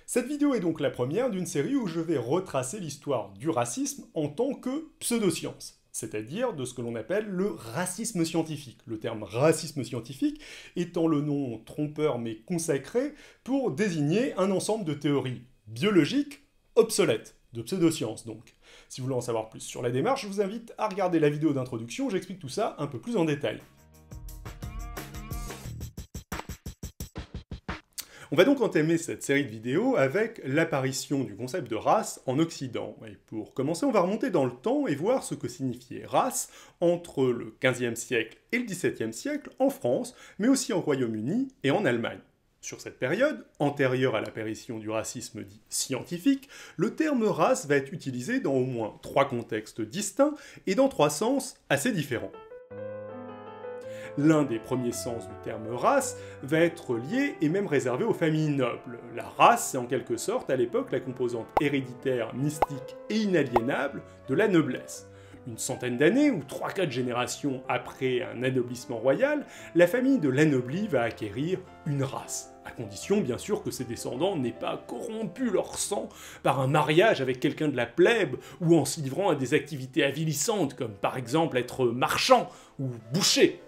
Cette vidéo est donc la première d'une série où je vais retracer l'histoire du racisme en tant que pseudoscience, c'est-à-dire de ce que l'on appelle le racisme scientifique. Le terme racisme scientifique étant le nom trompeur mais consacré pour désigner un ensemble de théories biologiques obsolètes, de pseudosciences donc. Si vous voulez en savoir plus sur la démarche, je vous invite à regarder la vidéo d'introduction où j'explique tout ça un peu plus en détail. On va donc entamer cette série de vidéos avec l'apparition du concept de race en Occident. Et pour commencer, on va remonter dans le temps et voir ce que signifiait race entre le XVe siècle et le XVIIe siècle en France, mais aussi au Royaume-Uni et en Allemagne. Sur cette période, antérieure à l'apparition du racisme dit scientifique, le terme race va être utilisé dans au moins 3 contextes distincts et dans 3 sens assez différents. L'un des premiers sens du terme race va être lié et même réservé aux familles nobles. La race, c'est en quelque sorte à l'époque la composante héréditaire, mystique et inaliénable de la noblesse. Une centaine d'années, ou 3-4 générations après un anoblissement royal, la famille de l'anobli va acquérir une race, à condition bien sûr que ses descendants n'aient pas corrompu leur sang par un mariage avec quelqu'un de la plèbe ou en s'y livrant à des activités avilissantes comme par exemple être marchand ou boucher.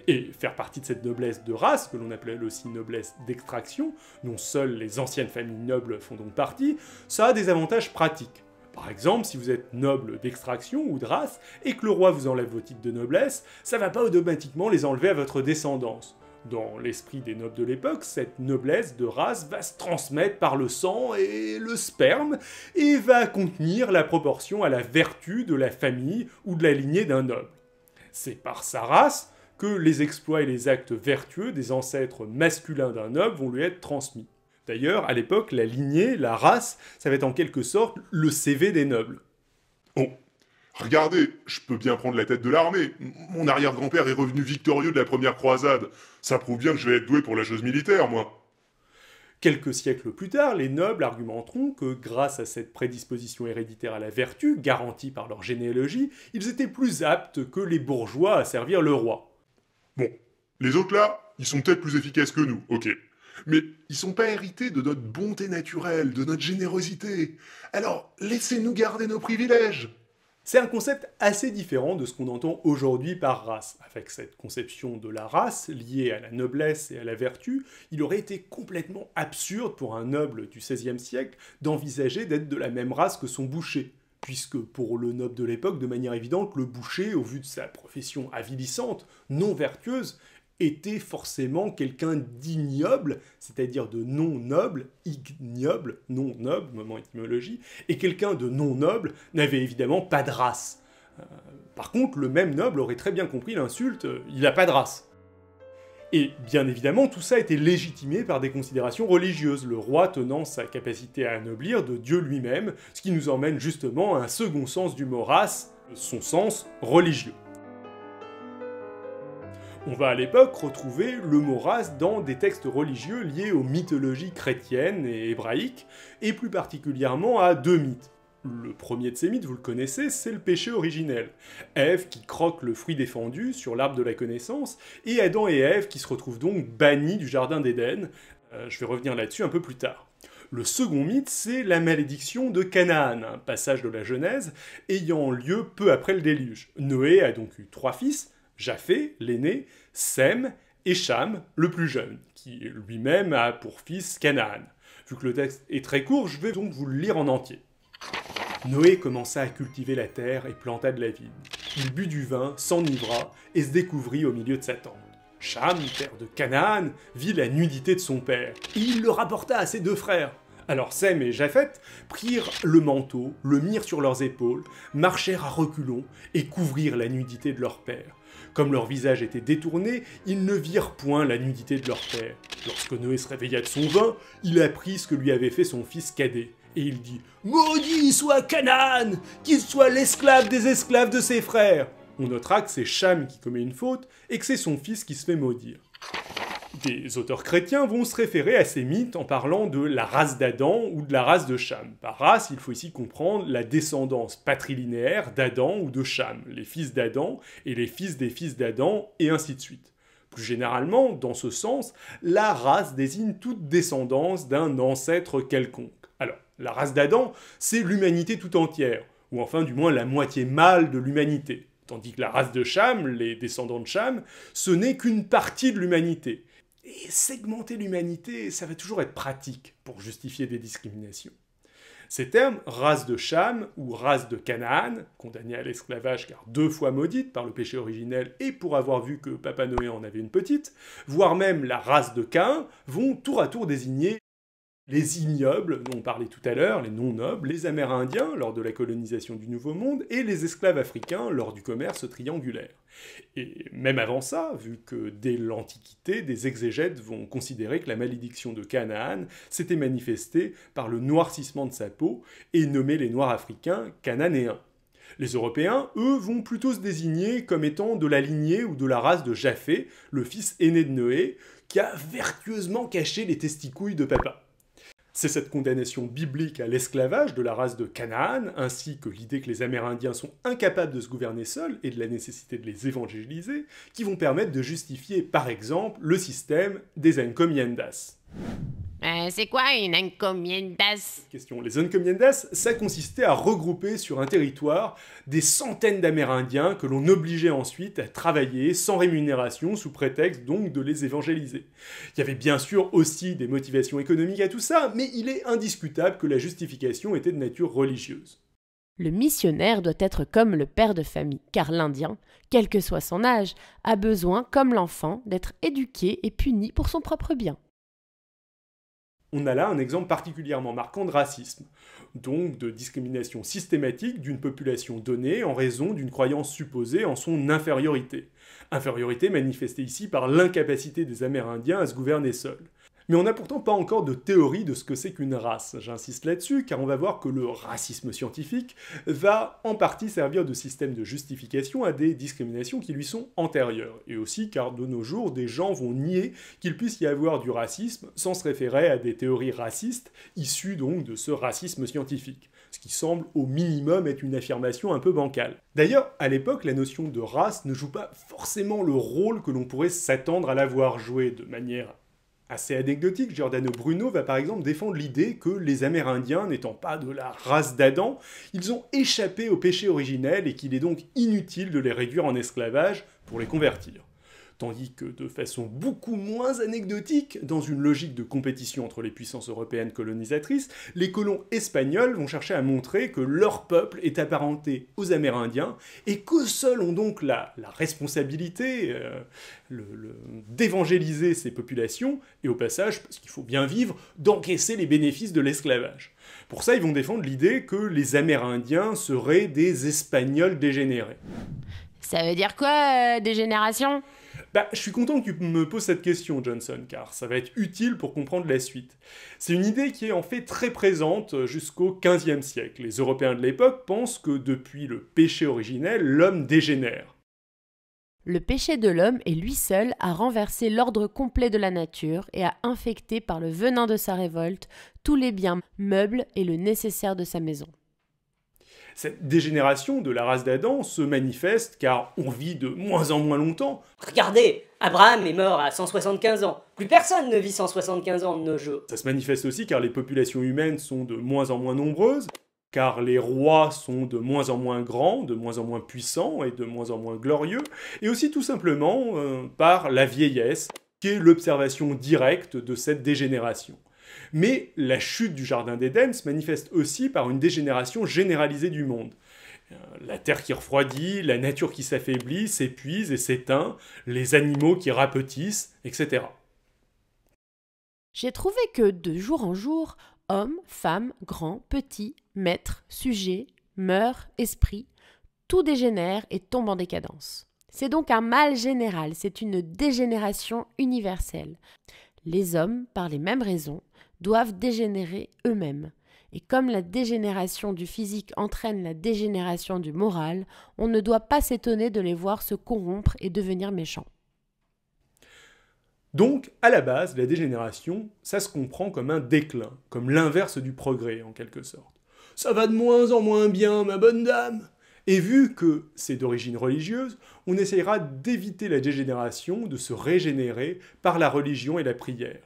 Et faire partie de cette noblesse de race, que l'on appelait aussi noblesse d'extraction, dont seules les anciennes familles nobles font donc partie, ça a des avantages pratiques. Par exemple, si vous êtes noble d'extraction ou de race, et que le roi vous enlève vos titres de noblesse, ça va pas automatiquement les enlever à votre descendance. Dans l'esprit des nobles de l'époque, cette noblesse de race va se transmettre par le sang et le sperme, et va contenir la proportion à la vertu de la famille ou de la lignée d'un noble. C'est par sa race que les exploits et les actes vertueux des ancêtres masculins d'un noble vont lui être transmis. D'ailleurs, à l'époque, la lignée, la race, ça va être en quelque sorte le CV des nobles. Oh, regardez, je peux bien prendre la tête de l'armée. Mon arrière-grand-père est revenu victorieux de la première croisade. Ça prouve bien que je vais être doué pour la chose militaire, moi. Quelques siècles plus tard, les nobles argumenteront que grâce à cette prédisposition héréditaire à la vertu, garantie par leur généalogie, ils étaient plus aptes que les bourgeois à servir le roi. Bon, les autres là, ils sont peut-être plus efficaces que nous, ok. Mais ils sont pas hérités de notre bonté naturelle, de notre générosité. Alors, laissez-nous garder nos privilèges. C'est un concept assez différent de ce qu'on entend aujourd'hui par race. Avec cette conception de la race liée à la noblesse et à la vertu, il aurait été complètement absurde pour un noble du XVIe siècle d'envisager d'être de la même race que son boucher. Puisque pour le noble de l'époque, de manière évidente, le boucher, au vu de sa profession avilissante, non vertueuse, était forcément quelqu'un d'ignoble, c'est-à-dire de non noble, ignoble, non noble, moment étymologie, et quelqu'un de non noble n'avait évidemment pas de race. Par contre, le même noble aurait très bien compris l'insulte « il n'a pas de race ». Et bien évidemment, tout ça était légitimé par des considérations religieuses, le roi tenant sa capacité à anoblir de Dieu lui-même, ce qui nous emmène justement à un second sens du mot race, son sens religieux. On va à l'époque retrouver le mot race dans des textes religieux liés aux mythologies chrétiennes et hébraïques, et plus particulièrement à 2 mythes. Le premier de ces mythes, vous le connaissez, c'est le péché originel. Ève qui croque le fruit défendu sur l'arbre de la connaissance, et Adam et Ève qui se retrouvent donc bannis du jardin d'Éden. Je vais revenir là-dessus un peu plus tard. Le second mythe, c'est la malédiction de Canaan, un passage de la Genèse ayant lieu peu après le déluge. Noé a donc eu 3 fils, Japheth, l'aîné, Sem et Cham, le plus jeune, qui lui-même a pour fils Canaan. Vu que le texte est très court, je vais donc vous le lire en entier. Noé commença à cultiver la terre et planta de la vigne. Il but du vin, s'enivra et se découvrit au milieu de sa tente. Cham, père de Canaan, vit la nudité de son père, et il le rapporta à ses 2 frères. Alors Sem et Japheth prirent le manteau, le mirent sur leurs épaules, marchèrent à reculons et couvrirent la nudité de leur père. Comme leur visage était détourné, ils ne virent point la nudité de leur père. Lorsque Noé se réveilla de son vin, il apprit ce que lui avait fait son fils cadet. Et il dit « Maudit soit Canaan, qu'il soit l'esclave des esclaves de ses frères !» On notera que c'est Cham qui commet une faute et que c'est son fils qui se fait maudire. Des auteurs chrétiens vont se référer à ces mythes en parlant de la race d'Adam ou de la race de Cham. Par race, il faut ici comprendre la descendance patrilinéaire d'Adam ou de Cham, les fils d'Adam et les fils des fils d'Adam, et ainsi de suite. Plus généralement, dans ce sens, la race désigne toute descendance d'un ancêtre quelconque. Alors, la race d'Adam, c'est l'humanité tout entière, ou enfin du moins la moitié mâle de l'humanité. Tandis que la race de Cham, les descendants de Cham, ce n'est qu'une partie de l'humanité. Et segmenter l'humanité, ça va toujours être pratique pour justifier des discriminations. Ces termes, race de Cham ou race de Canaan, condamnée à l'esclavage car 2 fois maudite par le péché originel et pour avoir vu que Papa Noé en avait une petite, voire même la race de Caïn, vont tour à tour désigner les ignobles, dont on parlait tout à l'heure, les non-nobles, les Amérindiens lors de la colonisation du Nouveau Monde et les esclaves africains lors du commerce triangulaire. Et même avant ça, vu que dès l'Antiquité, des exégètes vont considérer que la malédiction de Canaan s'était manifestée par le noircissement de sa peau et nommer les Noirs africains Cananéens. Les Européens, eux, vont plutôt se désigner comme étant de la lignée ou de la race de Japhé, le fils aîné de Noé, qui a vertueusement caché les testicouilles de papa. C'est cette condamnation biblique à l'esclavage de la race de Canaan, ainsi que l'idée que les Amérindiens sont incapables de se gouverner seuls et de la nécessité de les évangéliser, qui vont permettre de justifier, par exemple, le système des encomiendas. C'est quoi une encomiendas? Les encomiendas, ça consistait à regrouper sur un territoire des centaines d'Amérindiens que l'on obligeait ensuite à travailler sans rémunération sous prétexte donc de les évangéliser. Il y avait bien sûr aussi des motivations économiques à tout ça, mais il est indiscutable que la justification était de nature religieuse. Le missionnaire doit être comme le père de famille, car l'Indien, quel que soit son âge, a besoin, comme l'enfant, d'être éduqué et puni pour son propre bien. On a là un exemple particulièrement marquant de racisme, donc de discrimination systématique d'une population donnée en raison d'une croyance supposée en son infériorité. Infériorité manifestée ici par l'incapacité des Amérindiens à se gouverner seuls. Mais on n'a pourtant pas encore de théorie de ce que c'est qu'une race. J'insiste là-dessus, car on va voir que le racisme scientifique va en partie servir de système de justification à des discriminations qui lui sont antérieures. Et aussi car de nos jours, des gens vont nier qu'il puisse y avoir du racisme sans se référer à des théories racistes issues donc de ce racisme scientifique. Ce qui semble au minimum être une affirmation un peu bancale. D'ailleurs, à l'époque, la notion de race ne joue pas forcément le rôle que l'on pourrait s'attendre à l'avoir joué de manière assez anecdotique. Giordano Bruno va par exemple défendre l'idée que les Amérindiens, n'étant pas de la race d'Adam, ils ont échappé au péché originel et qu'il est donc inutile de les réduire en esclavage pour les convertir. Tandis que, de façon beaucoup moins anecdotique, dans une logique de compétition entre les puissances européennes colonisatrices, les colons espagnols vont chercher à montrer que leur peuple est apparenté aux Amérindiens et qu'eux seuls ont donc la responsabilité d'évangéliser ces populations et au passage, parce qu'il faut bien vivre, d'encaisser les bénéfices de l'esclavage. Pour ça, ils vont défendre l'idée que les Amérindiens seraient des Espagnols dégénérés. Ça veut dire quoi, dégénération ? Je suis content que tu me poses cette question, Johnson, car ça va être utile pour comprendre la suite. C'est une idée qui est en fait très présente jusqu'au XVe siècle. Les Européens de l'époque pensent que depuis le péché originel, l'homme dégénère. Le péché de l'homme est lui seul à renverser l'ordre complet de la nature et à infecter par le venin de sa révolte tous les biens meubles et le nécessaire de sa maison. Cette dégénération de la race d'Adam se manifeste car on vit de moins en moins longtemps. Regardez, Abraham est mort à 175 ans. Plus personne ne vit 175 ans de nos jours. Ça se manifeste aussi car les populations humaines sont de moins en moins nombreuses, car les rois sont de moins en moins grands, de moins en moins puissants et de moins en moins glorieux, et aussi tout simplement par la vieillesse, qui est l'observation directe de cette dégénération. Mais la chute du Jardin d'Éden se manifeste aussi par une dégénération généralisée du monde. La terre qui refroidit, la nature qui s'affaiblit, s'épuise et s'éteint, les animaux qui rapetissent, etc. J'ai trouvé que de jour en jour, hommes, femmes, grands, petits, maîtres, sujets, mœurs, esprits, tout dégénère et tombe en décadence. C'est donc un mal général, c'est une dégénération universelle. Les hommes, par les mêmes raisons, doivent dégénérer eux-mêmes. Et comme la dégénération du physique entraîne la dégénération du moral, on ne doit pas s'étonner de les voir se corrompre et devenir méchants. Donc, à la base, la dégénération, ça se comprend comme un déclin, comme l'inverse du progrès, en quelque sorte. « Ça va de moins en moins bien, ma bonne dame !» Et vu que c'est d'origine religieuse, on essayera d'éviter la dégénération, de se régénérer par la religion et la prière,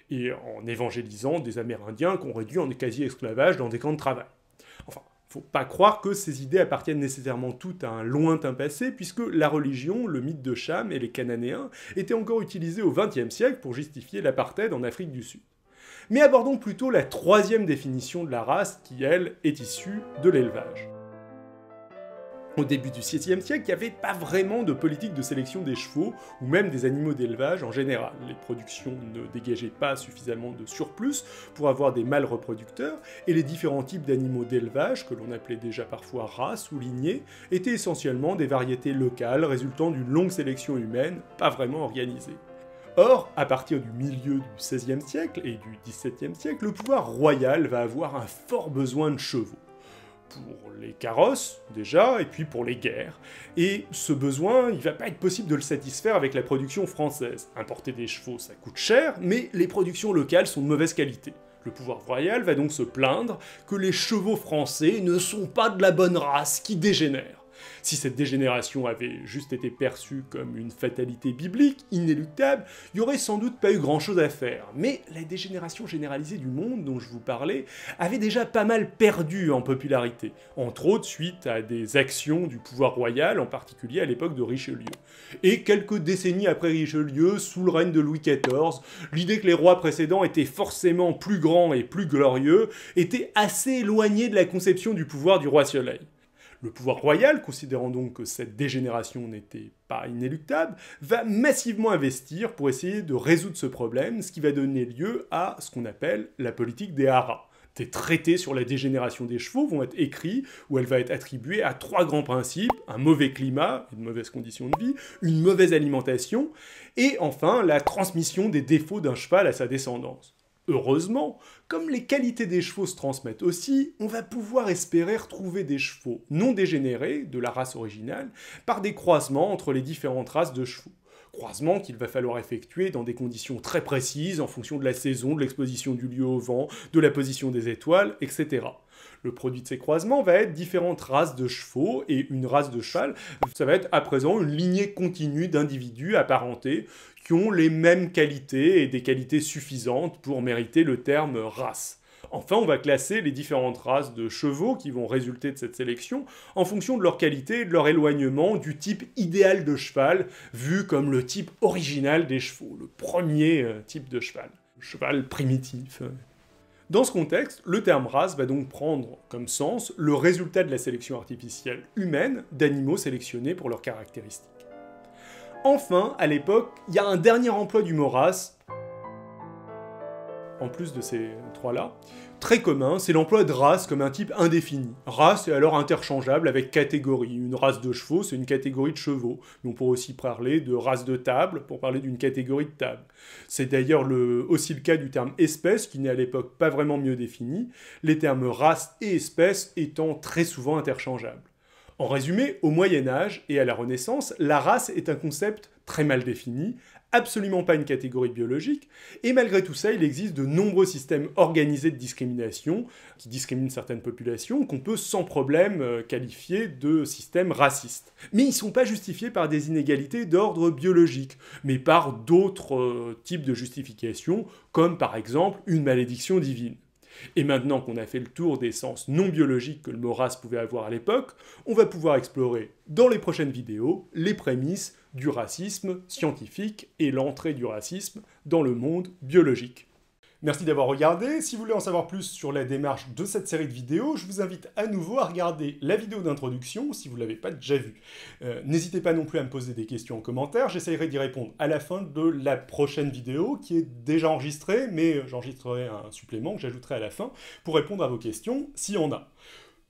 et en évangélisant des Amérindiens qu'on réduit en quasi-esclavage dans des camps de travail. Enfin, faut pas croire que ces idées appartiennent nécessairement toutes à un lointain passé, puisque la religion, le mythe de Cham et les Cananéens étaient encore utilisés au XXe siècle pour justifier l'apartheid en Afrique du Sud. Mais abordons plutôt la troisième définition de la race qui, elle, est issue de l'élevage. Au début du XVIe siècle, il n'y avait pas vraiment de politique de sélection des chevaux, ou même des animaux d'élevage en général. Les productions ne dégageaient pas suffisamment de surplus pour avoir des mâles reproducteurs, et les différents types d'animaux d'élevage, que l'on appelait déjà parfois races ou lignées, étaient essentiellement des variétés locales résultant d'une longue sélection humaine, pas vraiment organisée. Or, à partir du milieu du XVIe siècle et du XVIIe siècle, le pouvoir royal va avoir un fort besoin de chevaux. Pour les carrosses, déjà, et puis pour les guerres. Et ce besoin, il va pas être possible de le satisfaire avec la production française. Importer des chevaux, ça coûte cher, mais les productions locales sont de mauvaise qualité. Le pouvoir royal va donc se plaindre que les chevaux français ne sont pas de la bonne race, qui dégénèrent. Si cette dégénération avait juste été perçue comme une fatalité biblique, inéluctable, il n'y aurait sans doute pas eu grand-chose à faire. Mais la dégénération généralisée du monde dont je vous parlais avait déjà pas mal perdu en popularité, entre autres suite à des actions du pouvoir royal, en particulier à l'époque de Richelieu. Et quelques décennies après Richelieu, sous le règne de Louis XIV, l'idée que les rois précédents étaient forcément plus grands et plus glorieux était assez éloignée de la conception du pouvoir du roi Soleil. Le pouvoir royal, considérant donc que cette dégénération n'était pas inéluctable, va massivement investir pour essayer de résoudre ce problème, ce qui va donner lieu à ce qu'on appelle la politique des haras. Des traités sur la dégénération des chevaux vont être écrits, où elle va être attribuée à 3 grands principes: un mauvais climat, une mauvaise condition de vie, une mauvaise alimentation, et enfin la transmission des défauts d'un cheval à sa descendance. Heureusement, comme les qualités des chevaux se transmettent aussi, on va pouvoir espérer retrouver des chevaux non dégénérés, de la race originale, par des croisements entre les différentes races de chevaux. Croisements qu'il va falloir effectuer dans des conditions très précises, en fonction de la saison, de l'exposition du lieu au vent, de la position des étoiles, etc. Le produit de ces croisements va être différentes races de chevaux, et une race de cheval, ça va être à présent une lignée continue d'individus apparentés qui ont les mêmes qualités et des qualités suffisantes pour mériter le terme race. Enfin, on va classer les différentes races de chevaux qui vont résulter de cette sélection en fonction de leur qualité et de leur éloignement du type idéal de cheval, vu comme le type original des chevaux, le premier type de cheval, le cheval primitif. Dans ce contexte, le terme race va donc prendre comme sens le résultat de la sélection artificielle humaine d'animaux sélectionnés pour leurs caractéristiques. Enfin, à l'époque, il y a un dernier emploi du mot race, en plus de ces 3-là, très commun, c'est l'emploi de race comme un type indéfini. Race est alors interchangeable avec catégorie. Une race de chevaux, c'est une catégorie de chevaux. Mais on pourrait aussi parler de race de table pour parler d'une catégorie de table. C'est d'ailleurs aussi le cas du terme espèce, qui n'est à l'époque pas vraiment mieux défini, les termes race et espèce étant très souvent interchangeables. En résumé, au Moyen-Âge et à la Renaissance, la race est un concept très mal défini, absolument pas une catégorie biologique, et malgré tout ça, il existe de nombreux systèmes organisés de discrimination qui discriminent certaines populations, qu'on peut sans problème qualifier de systèmes racistes. Mais ils ne sont pas justifiés par des inégalités d'ordre biologique, mais par d'autres types de justifications, comme par exemple une malédiction divine. Et maintenant qu'on a fait le tour des sens non biologiques que le mot race pouvait avoir à l'époque, on va pouvoir explorer dans les prochaines vidéos les prémices du racisme scientifique et l'entrée du racisme dans le monde biologique. Merci d'avoir regardé. Si vous voulez en savoir plus sur la démarche de cette série de vidéos, je vous invite à nouveau à regarder la vidéo d'introduction si vous ne l'avez pas déjà vue. N'hésitez pas non plus à me poser des questions en commentaire, j'essaierai d'y répondre à la fin de la prochaine vidéo qui est déjà enregistrée, mais j'enregistrerai un supplément que j'ajouterai à la fin pour répondre à vos questions s'il y en a.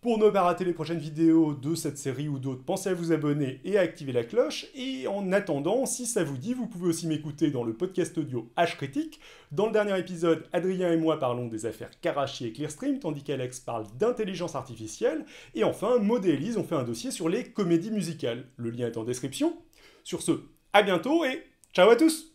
Pour ne pas rater les prochaines vidéos de cette série ou d'autres, pensez à vous abonner et à activer la cloche. Et en attendant, si ça vous dit, vous pouvez aussi m'écouter dans le podcast audio H-Critique. Dans le dernier épisode, Adrien et moi parlons des affaires Karachi et Clearstream, tandis qu'Alex parle d'intelligence artificielle. Et enfin, Maud et Élise ont fait un dossier sur les comédies musicales. Le lien est en description. Sur ce, à bientôt et ciao à tous!